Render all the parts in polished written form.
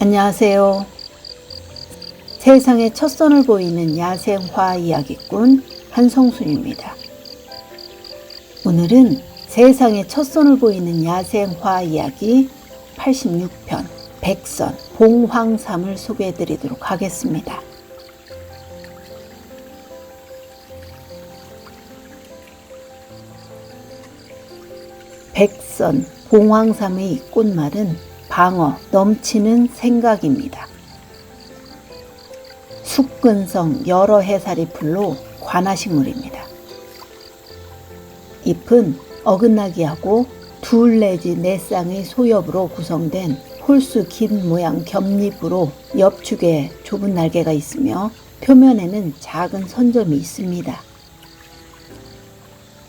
안녕하세요. 세상의 첫 선을 보이는 야생화 이야기꾼 한성순입니다. 오늘은 세상의 첫 선을 보이는 야생화 이야기 86편 백선 봉황삼을 소개해 드리도록 하겠습니다. 백선 봉황삼의 꽃말은 방어, 넘치는 생각입니다. 숙근성 여러 해살이 풀로 관하식물입니다. 잎은 어긋나기 하고 둘 내지 네 쌍의 소엽으로 구성된 홀수 긴 모양 겹잎으로 옆축에 좁은 날개가 있으며 표면에는 작은 선점이 있습니다.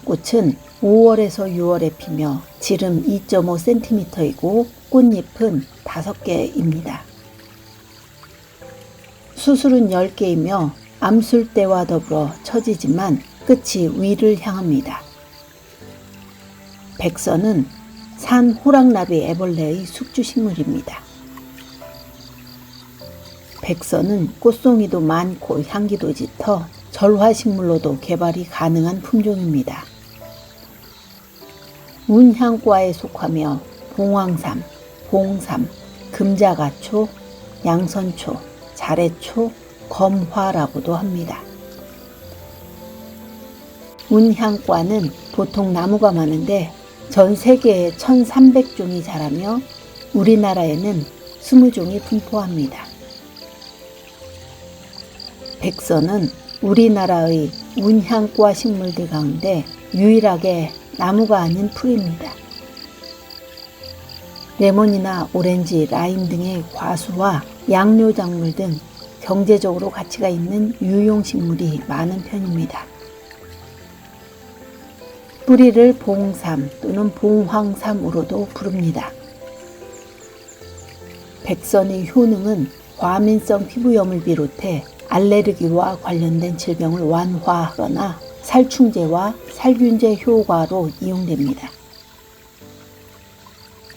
꽃은 5월에서 6월에 피며 지름 2.5cm이고 꽃잎은 5개입니다. 수술은 10개이며 암술대와 더불어 처지지만 끝이 위를 향합니다. 백선은 산 호랑나비 애벌레의 숙주식물입니다. 백선은 꽃송이도 많고 향기도 짙어 절화식물로도 개발이 가능한 품종입니다. 운향과에 속하며 봉황삼, 봉삼, 금자가초, 양선초, 자래초, 검화라고도 합니다. 운향과는 보통 나무가 많은데 전 세계에 1300종이 자라며 우리나라에는 20종이 분포합니다. 백선은 우리나라의 운향과 식물들 가운데 유일하게 나무가 아닌 풀입니다. 레몬이나 오렌지, 라임 등의 과수와 양료작물 등 경제적으로 가치가 있는 유용식물이 많은 편입니다. 뿌리를 봉삼 또는 봉황삼으로도 부릅니다. 백선의 효능은 과민성 피부염을 비롯해 알레르기와 관련된 질병을 완화하거나 살충제와 살균제 효과로 이용됩니다.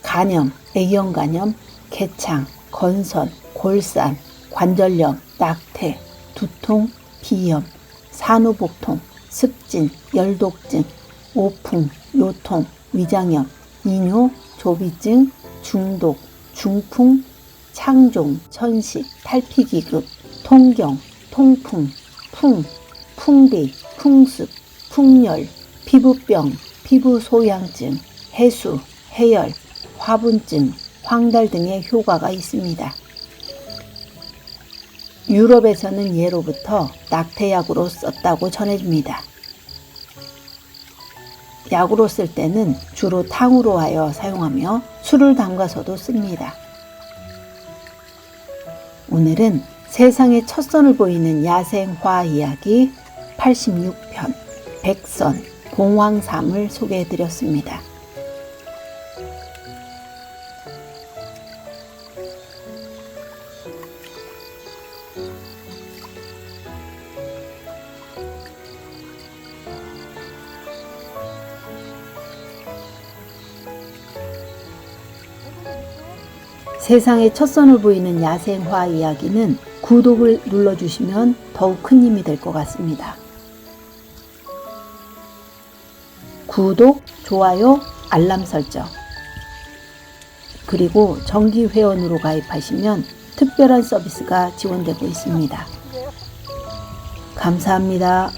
간염, A형 간염, 개창, 건선, 골산, 관절염, 낙태, 두통, 비염, 산후복통, 습진, 열독증, 오풍, 요통, 위장염, 이뇨, 조비증, 중독, 중풍, 창종, 천식, 탈피기급, 통경, 통풍, 풍, 풍비, 풍습, 풍열, 피부병, 피부소양증, 해수, 해열, 화분증, 황달 등의 효과가 있습니다. 유럽에서는 예로부터 낙태약으로 썼다고 전해집니다. 약으로 쓸 때는 주로 탕으로 하여 사용하며 술을 담가서도 씁니다. 오늘은 세상의 첫 선을 보이는 야생화 이야기 86편 백선 봉황삼을 소개해 드렸습니다. 세상의 첫 선을 보이는 야생화 이야기는 구독을 눌러주시면 더욱 큰 힘이 될 것 같습니다. 구독, 좋아요, 알람 설정, 그리고 정기 회원으로 가입하시면 특별한 서비스가 지원되고 있습니다. 감사합니다.